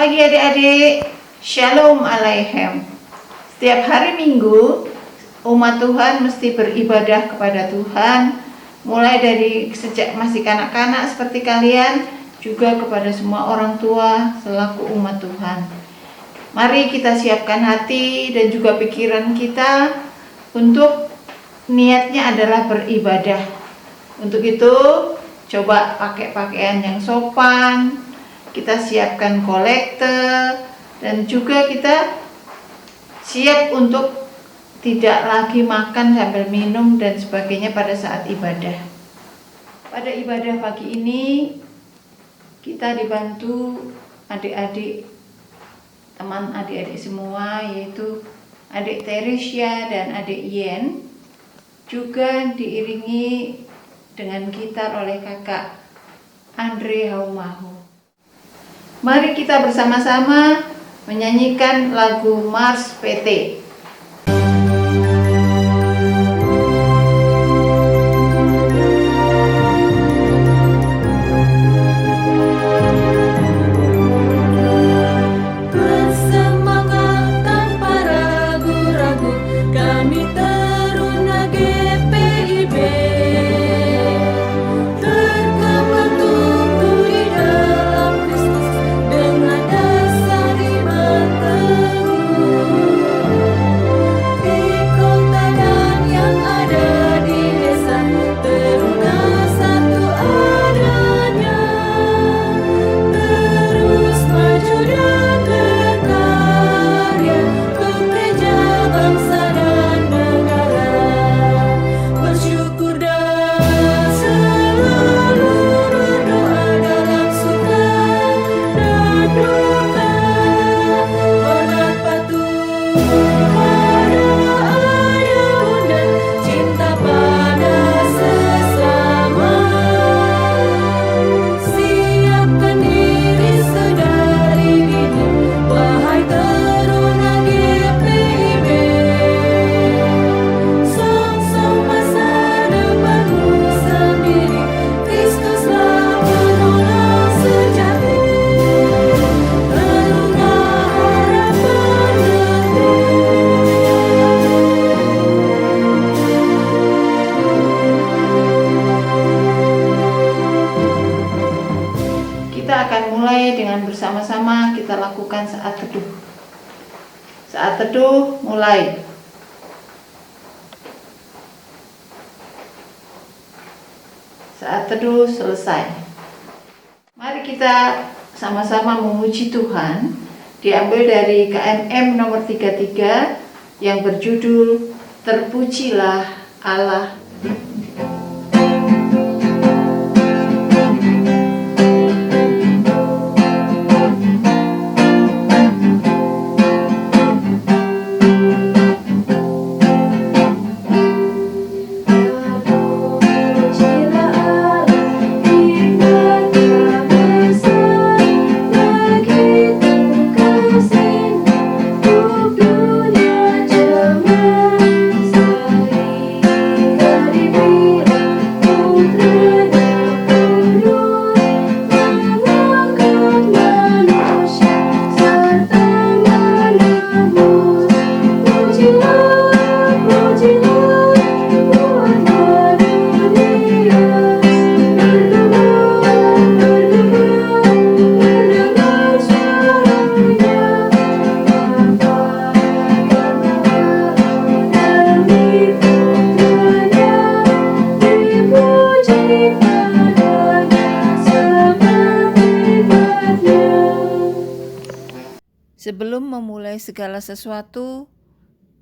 pagi adik-adik, Shalom Aleichem. Setiap hari Minggu, umat Tuhan mesti beribadah kepada Tuhan, mulai dari sejak masih kanak-kanak seperti kalian, juga kepada semua orang tua selaku umat Tuhan. Mari kita siapkan hati dan juga pikiran kita untuk niatnya adalah beribadah. Untuk itu, coba pakai pakaian yang sopan, kita siapkan kolekte, dan juga kita siap untuk tidak lagi makan sambil minum dan sebagainya pada saat ibadah. Pada ibadah pagi ini kita dibantu adik-adik, teman adik-adik semua, yaitu adik Teresia dan adik Yen, juga diiringi dengan gitar oleh kakak Andre Haumahu. Mari kita bersama-sama menyanyikan lagu Mars PT. Kita akan mulai dengan bersama-sama kita lakukan saat teduh. Saat teduh mulai. Saat teduh selesai. Mari kita sama-sama memuji Tuhan. Diambil dari KMM nomor 33 yang berjudul Terpujilah Allah. Sebelum memulai segala sesuatu,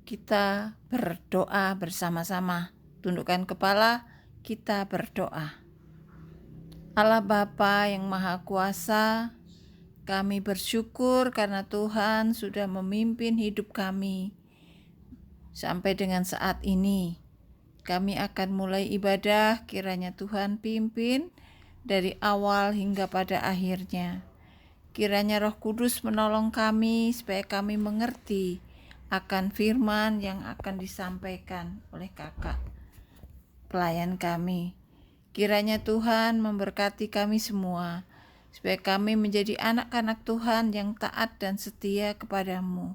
kita berdoa bersama-sama. Tundukkan kepala, kita berdoa. Allah Bapa yang Maha Kuasa, kami bersyukur karena Tuhan sudah memimpin hidup kami. Sampai dengan saat ini, kami akan mulai ibadah, kiranya Tuhan pimpin dari awal hingga pada akhirnya. Kiranya Roh Kudus menolong kami supaya kami mengerti akan firman yang akan disampaikan oleh kakak pelayan kami. Kiranya Tuhan memberkati kami semua supaya kami menjadi anak-anak Tuhan yang taat dan setia kepadamu.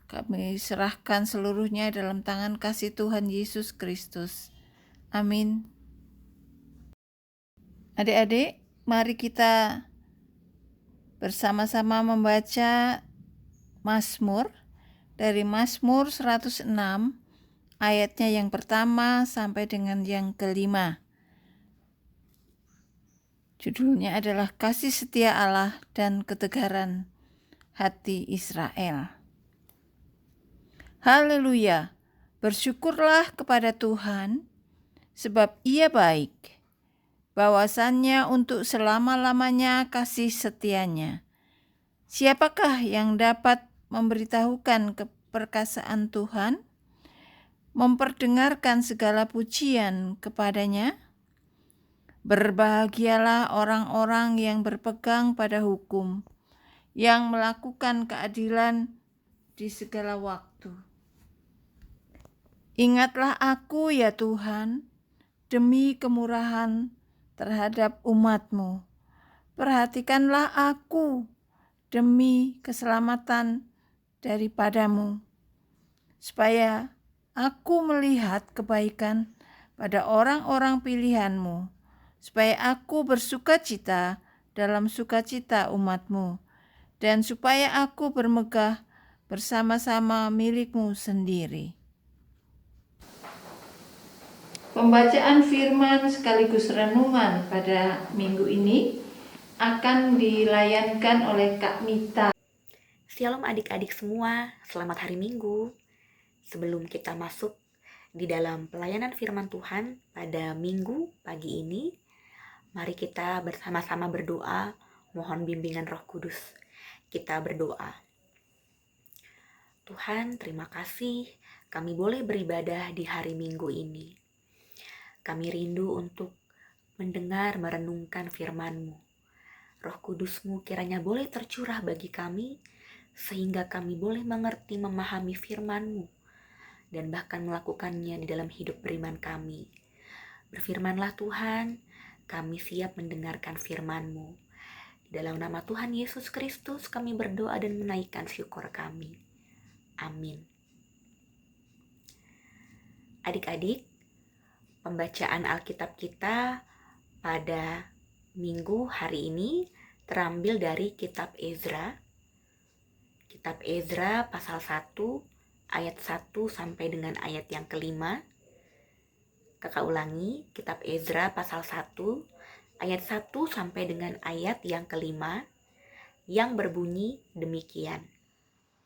Kami serahkan seluruhnya dalam tangan kasih Tuhan Yesus Kristus. Amin. Adik-adik, mari kita bersama-sama membaca Mazmur dari Mazmur 106 ayatnya yang pertama sampai dengan yang kelima. Judulnya adalah Kasih Setia Allah dan Ketegaran Hati Israel. Haleluya, bersyukurlah kepada Tuhan, sebab Ia baik. Bahwasannya untuk selama-lamanya kasih setianya. Siapakah yang dapat memberitahukan keperkasaan Tuhan, memperdengarkan segala pujian kepadanya? Berbahagialah orang-orang yang berpegang pada hukum, yang melakukan keadilan di segala waktu. Ingatlah aku ya Tuhan, demi kemurahan terhadap umat-Mu. Perhatikanlah aku demi keselamatan daripada-Mu, supaya aku melihat kebaikan pada orang-orang pilihan-Mu, supaya aku bersukacita dalam sukacita umat-Mu, dan supaya aku bermegah bersama-sama milik-Mu sendiri. Pembacaan firman sekaligus renungan pada minggu ini akan dilayankan oleh Kak Mita. Shalom adik-adik semua, selamat hari Minggu. Sebelum kita masuk di dalam pelayanan firman Tuhan pada Minggu pagi ini, mari kita bersama-sama berdoa, mohon bimbingan Roh Kudus. Kita berdoa. Tuhan, terima kasih kami boleh beribadah di hari Minggu ini. Kami rindu untuk mendengar, merenungkan firman-Mu. Roh Kudus-Mu kiranya boleh tercurah bagi kami, sehingga kami boleh mengerti, memahami firman-Mu, dan bahkan melakukannya di dalam hidup beriman kami. Berfirmanlah Tuhan, kami siap mendengarkan firman-Mu. Dalam nama Tuhan Yesus Kristus kami berdoa dan menaikkan syukur kami. Amin. Adik-adik, pembacaan Alkitab kita pada Minggu hari ini terambil dari Kitab Ezra. Kitab Ezra pasal 1 ayat 1 sampai dengan ayat yang kelima. Kakak ulangi, Kitab Ezra pasal 1 ayat 1 sampai dengan ayat yang kelima yang berbunyi demikian.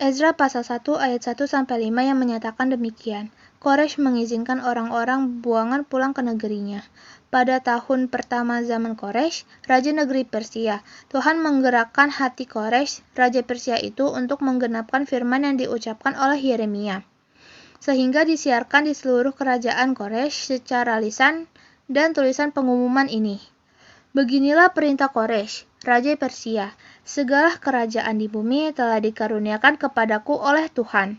Ezra pasal 1 ayat 1 sampai 5 yang menyatakan demikian. Koresh mengizinkan orang-orang buangan pulang ke negerinya. Pada tahun pertama zaman Koresh, raja negeri Persia, Tuhan menggerakkan hati Koresh, raja Persia itu untuk menggenapkan firman yang diucapkan oleh Yeremia. Sehingga disiarkan di seluruh kerajaan Koresh secara lisan dan tulisan pengumuman ini. Beginilah perintah Koresh, raja Persia, segala kerajaan di bumi telah dikaruniakan kepadaku oleh Tuhan,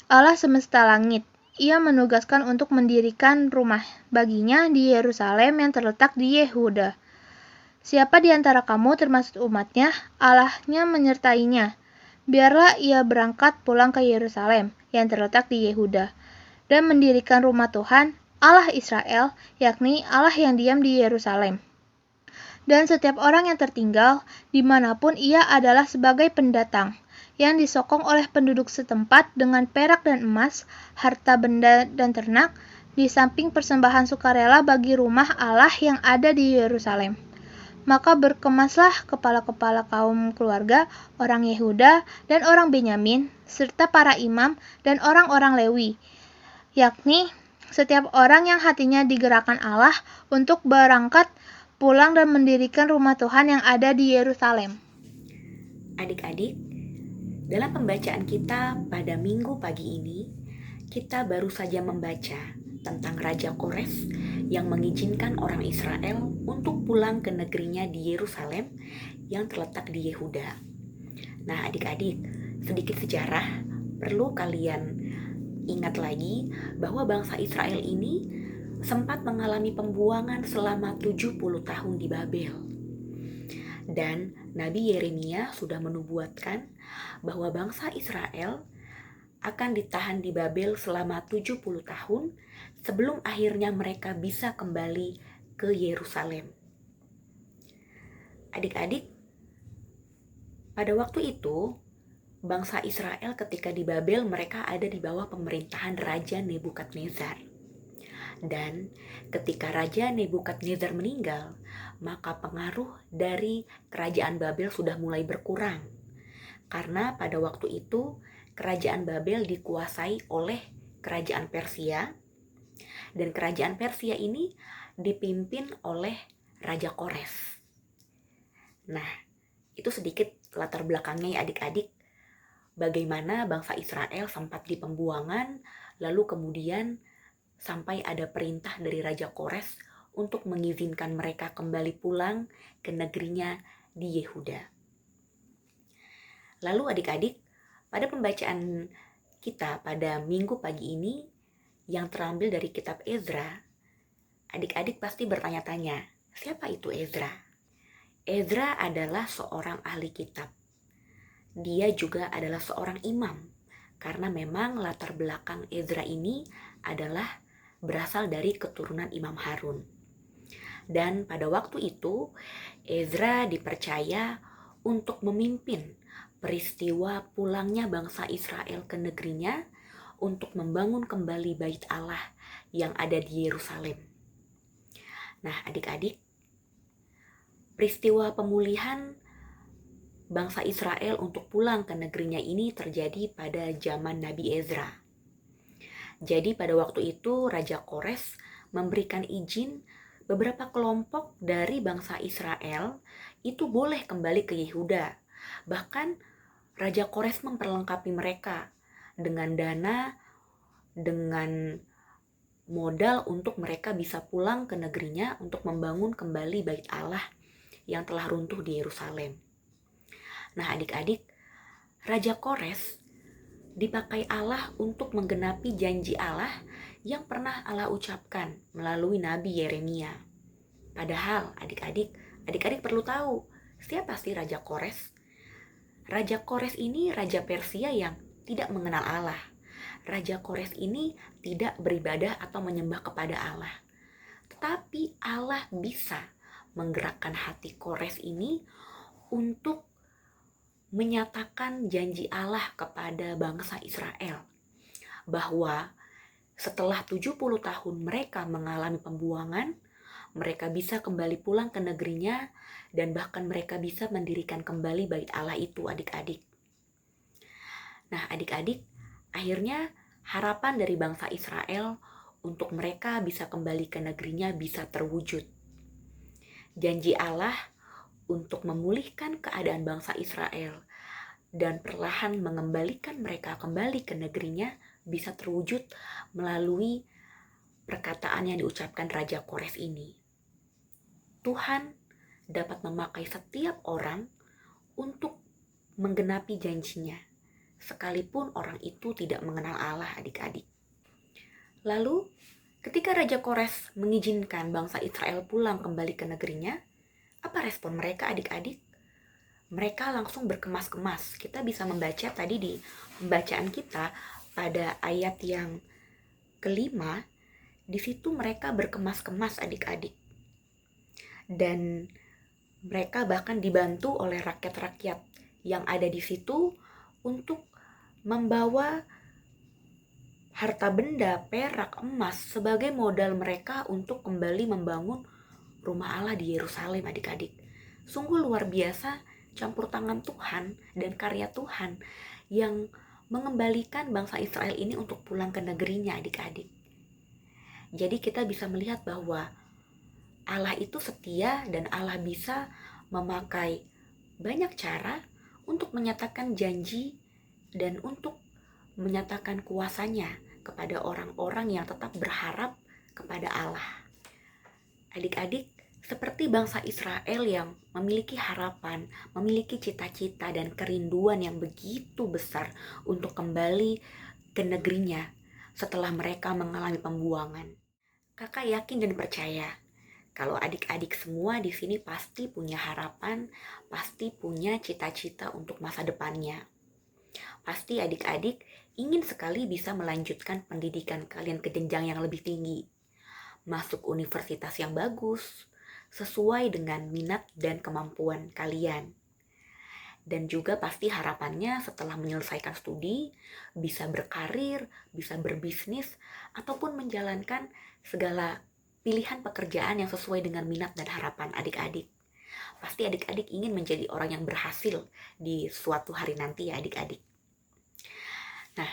Allah semesta langit. Ia menugaskan untuk mendirikan rumah baginya di Yerusalem yang terletak di Yehuda. Siapa di antara kamu termasuk umatnya, Allahnya menyertainya. Biarlah ia berangkat pulang ke Yerusalem yang terletak di Yehuda, dan mendirikan rumah Tuhan, Allah Israel, yakni Allah yang diam di Yerusalem. Dan setiap orang yang tertinggal, dimanapun ia adalah sebagai pendatang, yang disokong oleh penduduk setempat dengan perak dan emas, harta benda dan ternak, di samping persembahan sukarela bagi rumah Allah yang ada di Yerusalem. Maka berkemaslah kepala-kepala kaum keluarga, orang Yehuda dan orang Benyamin, serta para imam dan orang-orang Lewi, yakni setiap orang yang hatinya digerakkan Allah untuk berangkat pulang dan mendirikan rumah Tuhan yang ada di Yerusalem. Adik-adik, dalam pembacaan kita pada Minggu pagi ini, kita baru saja membaca tentang Raja Koresh yang mengizinkan orang Israel untuk pulang ke negerinya di Yerusalem yang terletak di Yehuda. Nah adik-adik, sedikit sejarah perlu kalian ingat lagi bahwa bangsa Israel ini sempat mengalami pembuangan selama 70 tahun di Babel. Dan Nabi Yeremia sudah menubuatkan bahwa bangsa Israel akan ditahan di Babel selama 70 tahun sebelum akhirnya mereka bisa kembali ke Yerusalem. Adik-adik, pada waktu itu bangsa Israel ketika di Babel mereka ada di bawah pemerintahan Raja Nebukadnezar. Dan ketika Raja Nebukadnezar meninggal, maka pengaruh dari kerajaan Babel sudah mulai berkurang. Karena pada waktu itu kerajaan Babel dikuasai oleh kerajaan Persia, dan kerajaan Persia ini dipimpin oleh Raja Kores. Nah, itu sedikit latar belakangnya ya adik-adik, bagaimana bangsa Israel sempat di pembuangan, lalu kemudian sampai ada perintah dari Raja Kores untuk mengizinkan mereka kembali pulang ke negerinya di Yehuda. Lalu adik-adik, pada pembacaan kita pada minggu pagi ini yang terambil dari kitab Ezra, adik-adik pasti bertanya-tanya, siapa itu Ezra? Ezra adalah seorang ahli kitab. Dia juga adalah seorang imam, karena memang latar belakang Ezra ini adalah berasal dari keturunan Imam Harun. Dan pada waktu itu, Ezra dipercaya untuk memimpin peristiwa pulangnya bangsa Israel ke negerinya untuk membangun kembali Bait Allah yang ada di Yerusalem. Nah, adik-adik, peristiwa pemulihan bangsa Israel untuk pulang ke negerinya ini terjadi pada zaman Nabi Ezra. Jadi pada waktu itu Raja Kores memberikan izin beberapa kelompok dari bangsa Israel itu boleh kembali ke Yehuda. Bahkan Raja Kores memperlengkapi mereka dengan dana, dengan modal untuk mereka bisa pulang ke negerinya untuk membangun kembali Bait Allah yang telah runtuh di Yerusalem. Nah adik-adik, Raja Kores dipakai Allah untuk menggenapi janji Allah yang pernah Allah ucapkan melalui Nabi Yeremia. Padahal adik-adik perlu tahu, siapa sih Raja Kores? Raja Kores ini Raja Persia yang tidak mengenal Allah. Raja Kores ini tidak beribadah atau menyembah kepada Allah. Tetapi Allah bisa menggerakkan hati Kores ini untuk menyatakan janji Allah kepada bangsa Israel bahwa setelah 70 tahun mereka mengalami pembuangan, mereka bisa kembali pulang ke negerinya dan bahkan mereka bisa mendirikan kembali Bait Allah itu adik-adik. Nah adik-adik, akhirnya harapan dari bangsa Israel untuk mereka bisa kembali ke negerinya bisa terwujud. Janji Allah untuk memulihkan keadaan bangsa Israel dan perlahan mengembalikan mereka kembali ke negerinya bisa terwujud melalui perkataan yang diucapkan Raja Kores ini. Tuhan dapat memakai setiap orang untuk menggenapi janjinya, sekalipun orang itu tidak mengenal Allah adik-adik. Lalu, ketika Raja Kores mengizinkan bangsa Israel pulang kembali ke negerinya, apa respon mereka adik-adik? Mereka langsung berkemas-kemas. Kita bisa membaca tadi di pembacaan kita pada ayat yang kelima, di situ mereka berkemas-kemas adik-adik. Dan mereka bahkan dibantu oleh rakyat-rakyat yang ada di situ untuk membawa harta benda, perak, emas sebagai modal mereka untuk kembali membangun rumah Allah di Yerusalem adik-adik. Sungguh luar biasa campur tangan Tuhan dan karya Tuhan yang mengembalikan bangsa Israel ini untuk pulang ke negerinya adik-adik. Jadi kita bisa melihat bahwa Allah itu setia dan Allah bisa memakai banyak cara untuk menyatakan janji dan untuk menyatakan kuasanya kepada orang-orang yang tetap berharap kepada Allah. Adik-adik, seperti bangsa Israel yang memiliki harapan, memiliki cita-cita dan kerinduan yang begitu besar untuk kembali ke negerinya setelah mereka mengalami pembuangan. Kakak yakin dan percaya kalau adik-adik semua di sini pasti punya harapan, pasti punya cita-cita untuk masa depannya. Pasti adik-adik ingin sekali bisa melanjutkan pendidikan kalian ke jenjang yang lebih tinggi, masuk universitas yang bagus, sesuai dengan minat dan kemampuan kalian. Dan juga pasti harapannya setelah menyelesaikan studi, bisa berkarir, bisa berbisnis, ataupun menjalankan segala pilihan pekerjaan yang sesuai dengan minat dan harapan adik-adik. Pasti adik-adik ingin menjadi orang yang berhasil di suatu hari nanti ya adik-adik. Nah,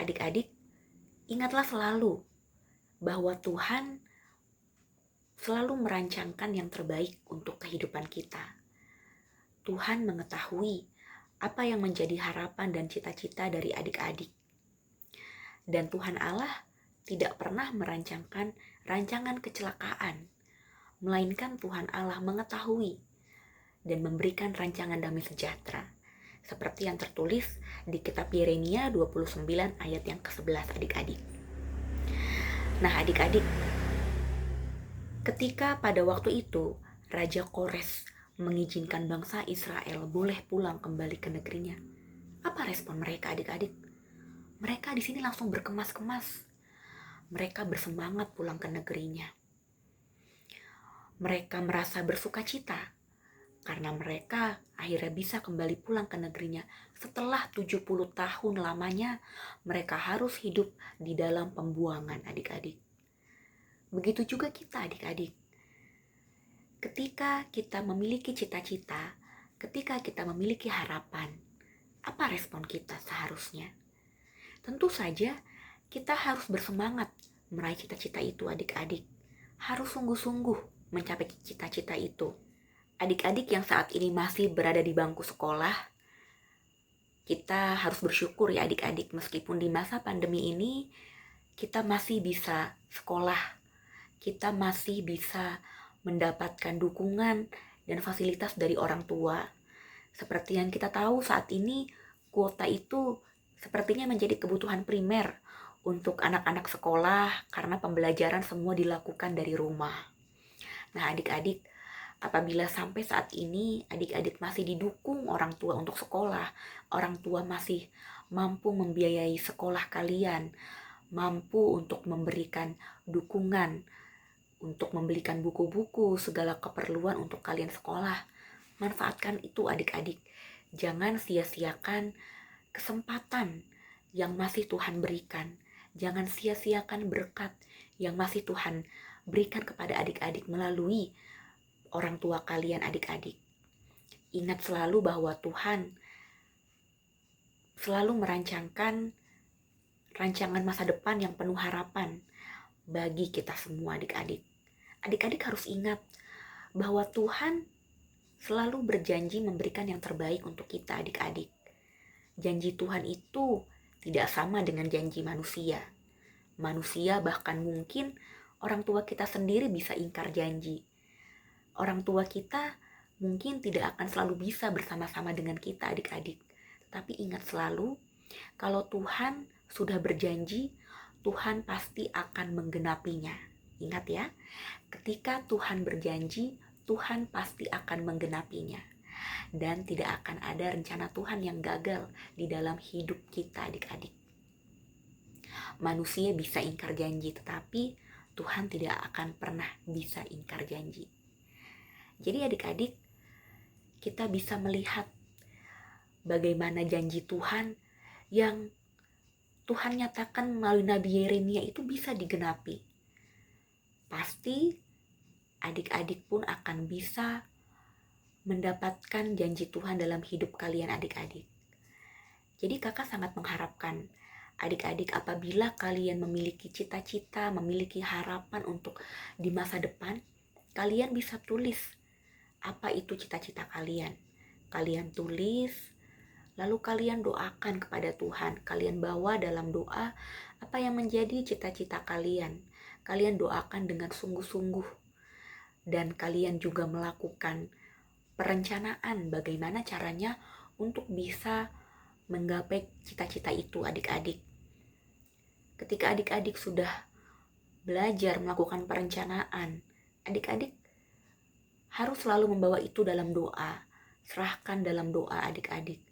adik-adik ingatlah selalu bahwa Tuhan selalu merancangkan yang terbaik untuk kehidupan kita. Tuhan mengetahui apa yang menjadi harapan dan cita-cita dari adik-adik. Dan Tuhan Allah tidak pernah merancangkan rancangan kecelakaan, melainkan Tuhan Allah mengetahui dan memberikan rancangan damai sejahtera, seperti yang tertulis di kitab Yeremia 29 ayat yang ke-11 adik-adik. Nah adik-adik, ketika pada waktu itu Raja Kores mengizinkan bangsa Israel boleh pulang kembali ke negerinya, apa respon mereka adik-adik? Mereka di sini langsung berkemas-kemas. Mereka bersemangat pulang ke negerinya. Mereka merasa bersuka cita karena mereka akhirnya bisa kembali pulang ke negerinya setelah 70 tahun lamanya mereka harus hidup di dalam pembuangan adik-adik. Begitu juga kita adik-adik. Ketika kita memiliki cita-cita, ketika kita memiliki harapan, apa respon kita seharusnya? Tentu saja kita harus bersemangat meraih cita-cita itu adik-adik. Harus sungguh-sungguh mencapai cita-cita itu. Adik-adik yang saat ini masih berada di bangku sekolah, kita harus bersyukur ya adik-adik, meskipun di masa pandemi ini kita masih bisa sekolah, kita masih bisa mendapatkan dukungan dan fasilitas dari orang tua. Seperti yang kita tahu saat ini, kuota itu sepertinya menjadi kebutuhan primer untuk anak-anak sekolah karena pembelajaran semua dilakukan dari rumah. Nah adik-adik, apabila sampai saat ini adik-adik masih didukung orang tua untuk sekolah, orang tua masih mampu membiayai sekolah kalian, mampu untuk memberikan dukungan, untuk membelikan buku-buku, segala keperluan untuk kalian sekolah, manfaatkan itu adik-adik. Jangan sia-siakan kesempatan yang masih Tuhan berikan. Jangan sia-siakan berkat yang masih Tuhan berikan kepada adik-adik melalui orang tua kalian adik-adik. Ingat selalu bahwa Tuhan selalu merancangkan rancangan masa depan yang penuh harapan bagi kita semua adik-adik. Adik-adik harus ingat bahwa Tuhan selalu berjanji memberikan yang terbaik untuk kita adik-adik. Janji Tuhan itu tidak sama dengan janji manusia. Manusia bahkan mungkin orang tua kita sendiri bisa ingkar janji. Orang tua kita mungkin tidak akan selalu bisa bersama-sama dengan kita adik-adik. Tapi ingat selalu, kalau Tuhan sudah berjanji, Tuhan pasti akan menggenapinya. Ingat ya, ketika Tuhan berjanji, Tuhan pasti akan menggenapinya. Dan tidak akan ada rencana Tuhan yang gagal di dalam hidup kita adik-adik. Manusia bisa ingkar janji, tetapi Tuhan tidak akan pernah bisa ingkar janji. Jadi adik-adik, kita bisa melihat bagaimana janji Tuhan yang Tuhan nyatakan melalui Nabi Yeremia itu bisa digenapi. Pasti adik-adik pun akan bisa mendapatkan janji Tuhan dalam hidup kalian adik-adik. Jadi kakak sangat mengharapkan adik-adik apabila kalian memiliki cita-cita, memiliki harapan untuk di masa depan, kalian bisa tulis apa itu cita-cita kalian. Kalian tulis, lalu kalian doakan kepada Tuhan. Kalian bawa dalam doa apa yang menjadi cita-cita kalian. Kalian doakan dengan sungguh-sungguh. Dan kalian juga melakukan perencanaan bagaimana caranya untuk bisa menggapai cita-cita itu adik-adik. Ketika adik-adik sudah belajar melakukan perencanaan. Adik-adik harus selalu membawa itu dalam doa. Serahkan dalam doa adik-adik,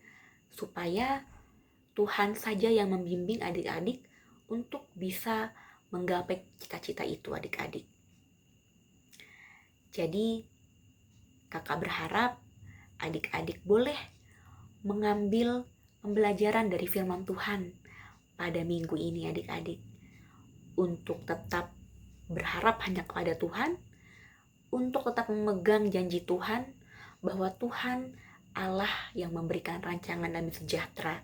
supaya Tuhan saja yang membimbing adik-adik untuk bisa menggapai cita-cita itu adik-adik. Jadi kakak berharap adik-adik boleh mengambil pembelajaran dari firman Tuhan pada minggu ini adik-adik, untuk tetap berharap hanya kepada Tuhan, untuk tetap memegang janji Tuhan bahwa Tuhan Allah yang memberikan rancangan damai sejahtera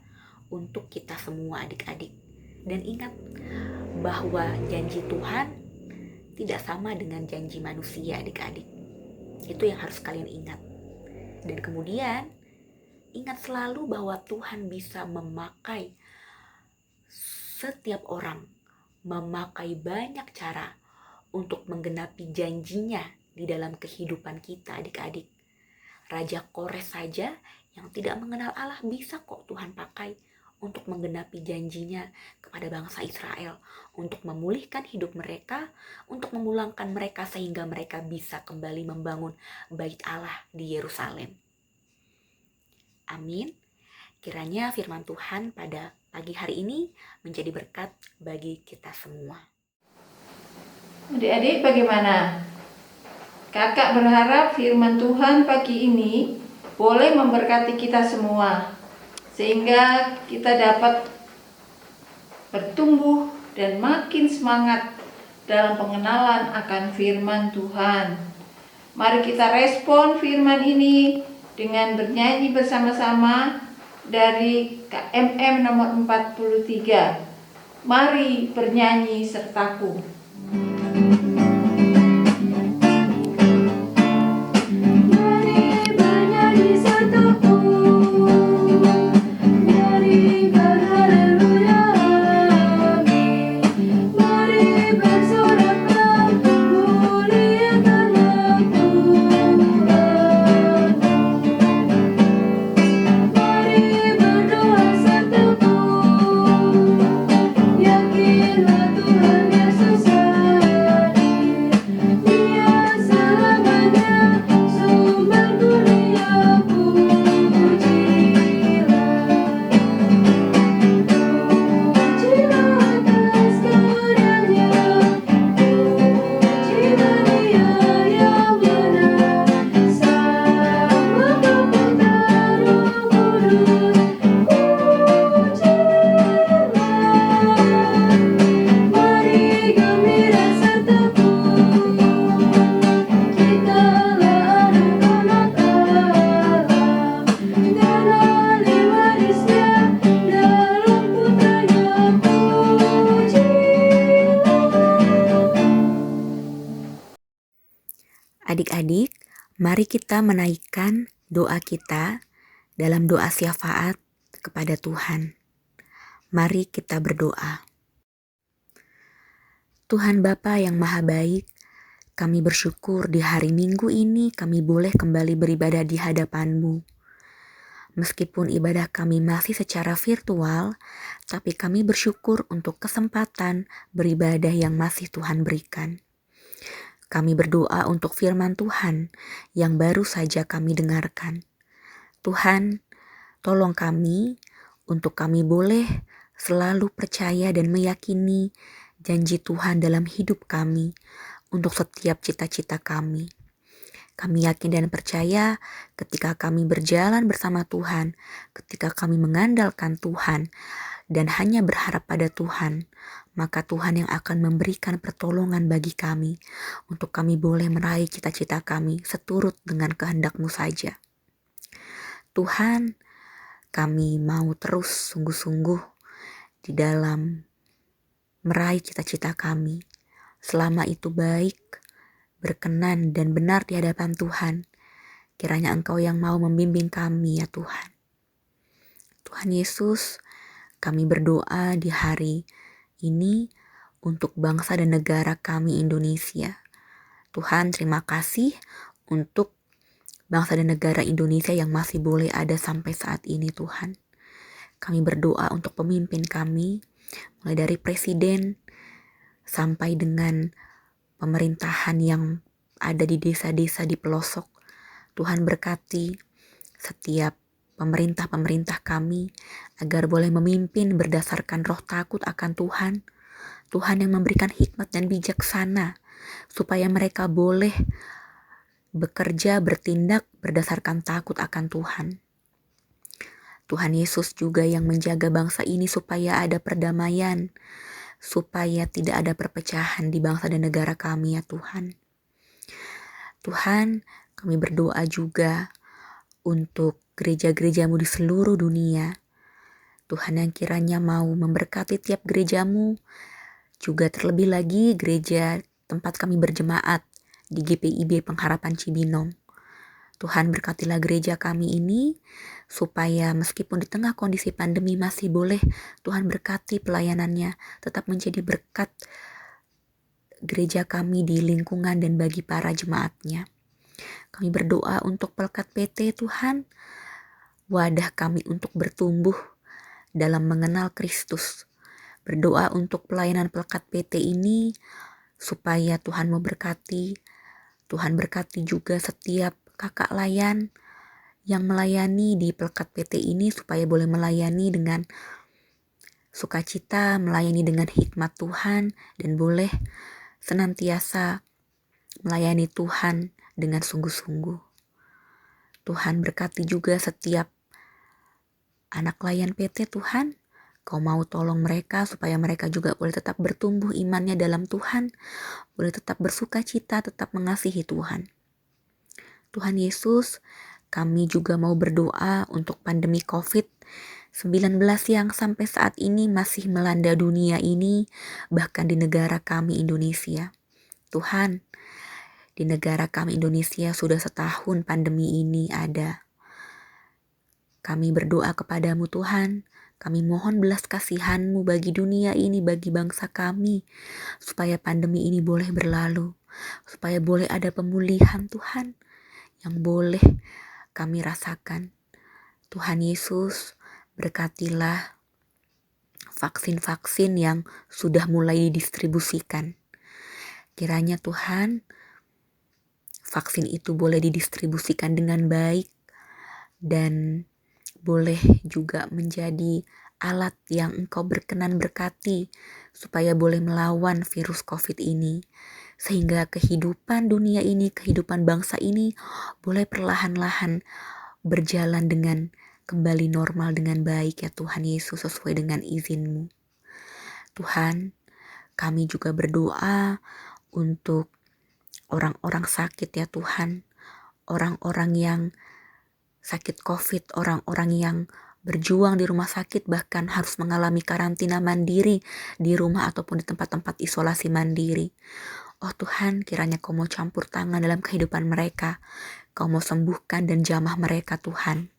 untuk kita semua adik-adik. Dan ingat bahwa janji Tuhan tidak sama dengan janji manusia adik-adik. Itu yang harus kalian ingat. Dan kemudian ingat selalu bahwa Tuhan bisa memakai setiap orang, memakai banyak cara untuk menggenapi janjinya di dalam kehidupan kita adik-adik. Raja Kores saja yang tidak mengenal Allah bisa kok Tuhan pakai untuk menggenapi janjinya kepada bangsa Israel, untuk memulihkan hidup mereka, untuk memulangkan mereka sehingga mereka bisa kembali membangun bait Allah di Yerusalem. Amin. Kiranya firman Tuhan pada pagi hari ini menjadi berkat bagi kita semua. Adik-adik bagaimana? Kakak berharap firman Tuhan pagi ini boleh memberkati kita semua, sehingga kita dapat bertumbuh dan makin semangat dalam pengenalan akan firman Tuhan. Mari kita respon firman ini dengan bernyanyi bersama-sama dari KMM nomor 43. Mari bernyanyi sertaku. Adik-adik, mari kita menaikkan doa kita dalam doa syafaat kepada Tuhan. Mari kita berdoa. Tuhan Bapa yang Maha Baik, kami bersyukur di hari Minggu ini kami boleh kembali beribadah di hadapan-Mu. Meskipun ibadah kami masih secara virtual, tapi kami bersyukur untuk kesempatan beribadah yang masih Tuhan berikan. Kami berdoa untuk firman Tuhan yang baru saja kami dengarkan. Tuhan, tolong kami untuk kami boleh selalu percaya dan meyakini janji Tuhan dalam hidup kami untuk setiap cita-cita kami. Kami yakin dan percaya ketika kami berjalan bersama Tuhan, ketika kami mengandalkan Tuhan dan hanya berharap pada Tuhan, maka Tuhan yang akan memberikan pertolongan bagi kami untuk kami boleh meraih cita-cita kami seturut dengan kehendak-Mu saja. Tuhan, kami mau terus sungguh-sungguh di dalam meraih cita-cita kami. Selama itu baik, berkenan dan benar di hadapan Tuhan, kiranya Engkau yang mau membimbing kami ya Tuhan. Tuhan Yesus, kami berdoa di hari ini untuk bangsa dan negara kami Indonesia. Tuhan, terima kasih untuk bangsa dan negara Indonesia yang masih boleh ada sampai saat ini Tuhan. Kami berdoa untuk pemimpin kami, mulai dari presiden, sampai dengan pemerintahan yang ada di desa-desa di pelosok. Tuhan berkati setiap pemerintah-pemerintah kami agar boleh memimpin berdasarkan roh takut akan Tuhan. Tuhan yang memberikan hikmat dan bijaksana supaya mereka boleh bekerja, bertindak berdasarkan takut akan Tuhan. Tuhan Yesus juga yang menjaga bangsa ini supaya ada perdamaian, supaya tidak ada perpecahan di bangsa dan negara kami ya Tuhan. Tuhan, kami berdoa juga untuk gereja-gerejamu di seluruh dunia. Tuhan yang kiranya mau memberkati tiap gerejamu, juga terlebih lagi gereja tempat kami berjemaat di GPIB Pengharapan Cibinong. Tuhan berkatilah gereja kami ini supaya meskipun di tengah kondisi pandemi masih boleh Tuhan berkati pelayanannya, tetap menjadi berkat gereja kami di lingkungan dan bagi para jemaatnya. Kami berdoa untuk Pelkat PT Tuhan, wadah kami untuk bertumbuh dalam mengenal Kristus. Berdoa untuk pelayanan Pelkat PT ini supaya Tuhan memberkati. Tuhan berkati juga setiap kakak layan yang melayani di Pelkat PT ini supaya boleh melayani dengan sukacita, melayani dengan hikmat Tuhan, dan boleh senantiasa melayani Tuhan dengan sungguh-sungguh. Tuhan berkati juga setiap anak layan PT Tuhan. Kau mau tolong mereka supaya mereka juga boleh tetap bertumbuh imannya dalam Tuhan, boleh tetap bersukacita, tetap mengasihi Tuhan. Tuhan Yesus, kami juga mau berdoa untuk pandemi COVID-19 yang sampai saat ini masih melanda dunia ini, bahkan di negara kami Indonesia. Tuhan, di negara kami Indonesia sudah setahun pandemi ini ada. Kami berdoa kepadamu Tuhan, kami mohon belas kasihan-Mu bagi dunia ini, bagi bangsa kami, supaya pandemi ini boleh berlalu, supaya boleh ada pemulihan Tuhan, yang boleh kami rasakan. Tuhan Yesus, berkatilah vaksin-vaksin yang sudah mulai didistribusikan. Kiranya Tuhan, vaksin itu boleh didistribusikan dengan baik dan boleh juga menjadi alat yang Engkau berkenan berkati supaya boleh melawan virus COVID ini. Sehingga kehidupan dunia ini, kehidupan bangsa ini boleh perlahan-lahan berjalan dengan kembali normal dengan baik ya Tuhan Yesus, sesuai dengan izin-Mu. Tuhan, kami juga berdoa untuk orang-orang sakit ya Tuhan, orang-orang yang sakit COVID, orang-orang yang berjuang di rumah sakit bahkan harus mengalami karantina mandiri di rumah ataupun di tempat-tempat isolasi mandiri. Oh Tuhan, kiranya Kau mau campur tangan dalam kehidupan mereka. Kau mau sembuhkan dan jamah mereka Tuhan.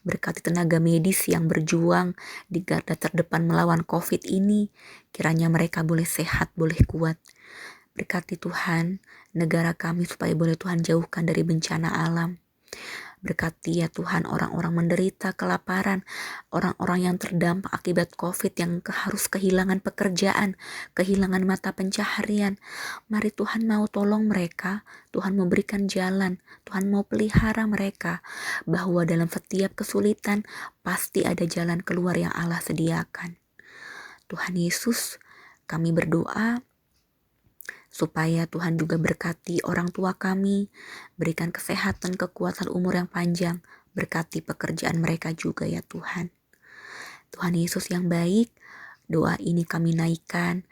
Berkati tenaga medis yang berjuang di garda terdepan melawan COVID ini. Kiranya mereka boleh sehat, boleh kuat. Berkati Tuhan negara kami supaya boleh Tuhan jauhkan dari bencana alam. Berkati ya Tuhan orang-orang menderita kelaparan, orang-orang yang terdampak akibat COVID yang harus kehilangan pekerjaan, kehilangan mata pencaharian. Mari Tuhan mau tolong mereka, Tuhan mau berikan jalan, Tuhan mau pelihara mereka, bahwa dalam setiap kesulitan pasti ada jalan keluar yang Allah sediakan. Tuhan Yesus, kami berdoa supaya Tuhan juga berkati orang tua kami, berikan kesehatan, kekuatan, umur yang panjang, berkati pekerjaan mereka juga ya Tuhan. Tuhan Yesus yang baik, doa ini kami naikkan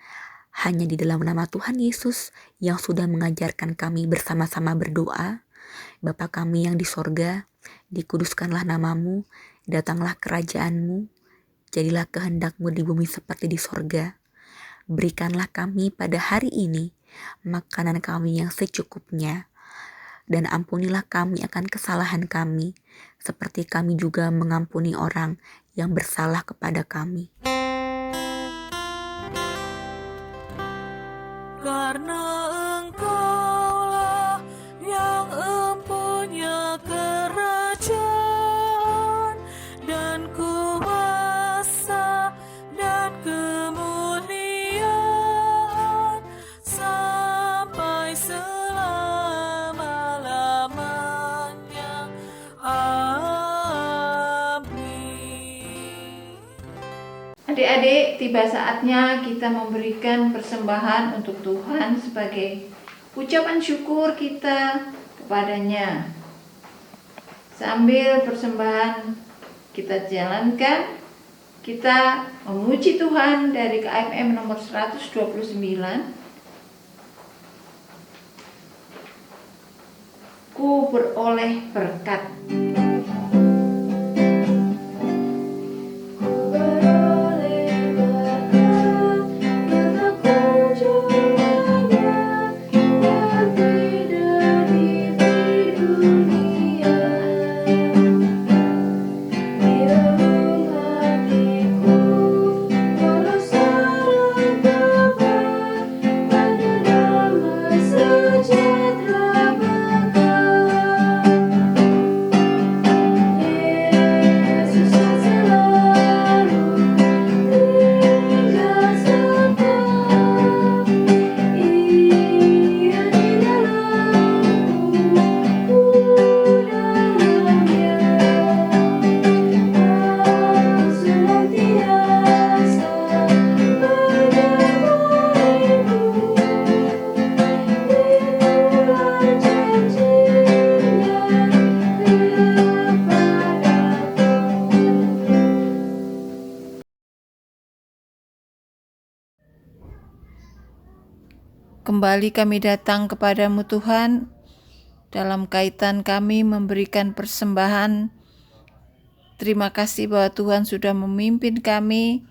hanya di dalam nama Tuhan Yesus yang sudah mengajarkan kami bersama-sama berdoa. Bapa kami yang di sorga, dikuduskanlah namamu, datanglah kerajaan-Mu, jadilah kehendak-Mu di bumi seperti di sorga. Berikanlah kami pada hari ini makanan kami yang secukupnya, dan ampunilah kami akan kesalahan kami, seperti kami juga mengampuni orang yang bersalah kepada kami. Karena Engkaulah yang empunya kerajaan dan kuasa dan kemuliaan Adik-adik, tiba saatnya kita memberikan persembahan untuk Tuhan sebagai ucapan syukur kita kepadanya. Sambil persembahan kita jalankan, kita memuji Tuhan dari KMM nomor 129. Ku beroleh berkat. Kembali kami datang kepadamu Tuhan, dalam kaitan kami memberikan persembahan. Terima kasih bahwa Tuhan sudah memimpin kami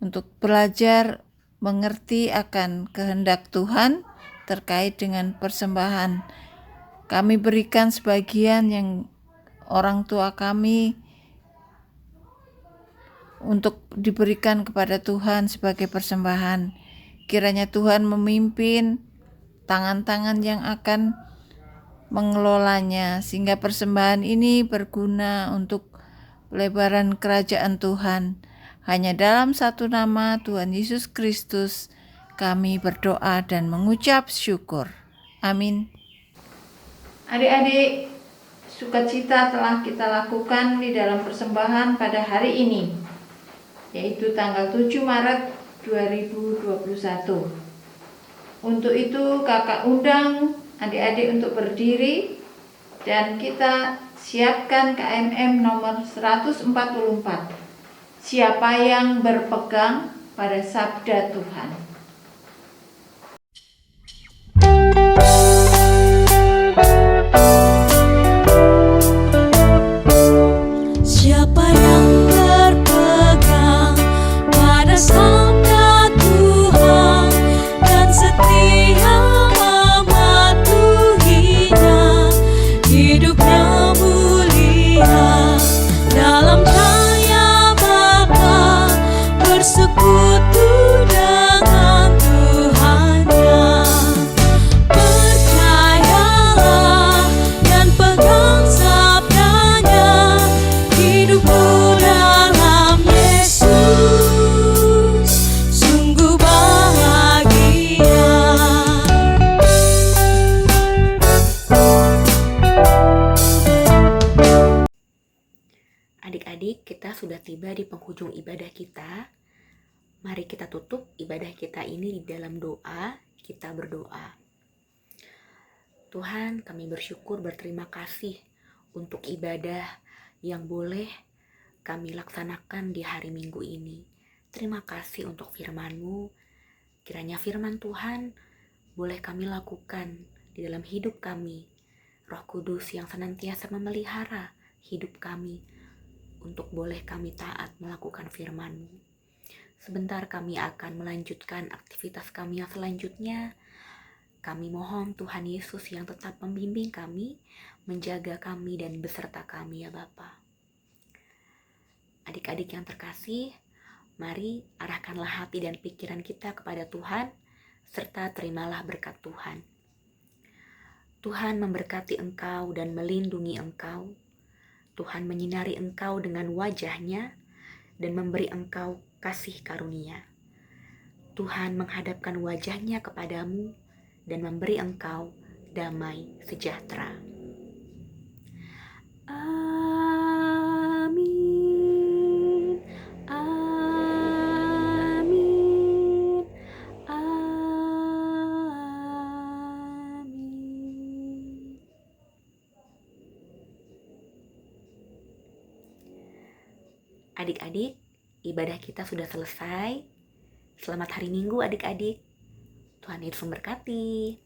untuk belajar mengerti akan kehendak Tuhan terkait dengan persembahan. Kami berikan sebagian yang orang tua kami untuk diberikan kepada Tuhan sebagai persembahan. Kiranya Tuhan memimpin tangan-tangan yang akan mengelolanya, sehingga persembahan ini berguna untuk pelebaran kerajaan Tuhan. Hanya dalam satu nama Tuhan Yesus Kristus kami berdoa dan mengucap syukur. Amin. Adik-adik, sukacita telah kita lakukan di dalam persembahan pada hari ini, yaitu tanggal 7 Maret 2021. Untuk itu kakak undang adik-adik untuk berdiri dan kita siapkan KMM nomor 144. Siapa yang berpegang pada sabda Tuhan. Siapa yang berpegang pada sabda Tuhan dan setia mematuhinya, hidupnya mulia dalam cahaya Bapa, bersekutu dengan Tuhannya. Percayalah dan pegang sabdanya, hidupku dalam Yesus sungguh bahagia. Adik-adik, kita sudah tiba di penghujung ibadah kita. Mari kita tutup ibadah kita ini di dalam doa. Kita berdoa. Tuhan, kami bersyukur, berterima kasih untuk ibadah yang boleh kami laksanakan di hari Minggu ini. Terima kasih untuk firman-Mu. Kiranya firman Tuhan boleh kami lakukan di dalam hidup kami. Roh Kudus yang senantiasa memelihara hidup kami untuk boleh kami taat melakukan firman-Mu. Sebentar kami akan melanjutkan aktivitas kami yang selanjutnya. Kami mohon Tuhan Yesus yang tetap membimbing kami, menjaga kami dan beserta kami ya Bapa. Adik-adik yang terkasih, mari arahkanlah hati dan pikiran kita kepada Tuhan, serta terimalah berkat Tuhan. Tuhan memberkati engkau dan melindungi engkau. Tuhan menyinari engkau dengan wajah-Nya dan memberi engkau kasih karunia. Tuhan menghadapkan wajah-Nya kepadamu dan memberi engkau damai sejahtera. Amin. Amin. Adik-adik, ibadah kita sudah selesai. Selamat hari Minggu adik-adik. Tuhan Yesus memberkati.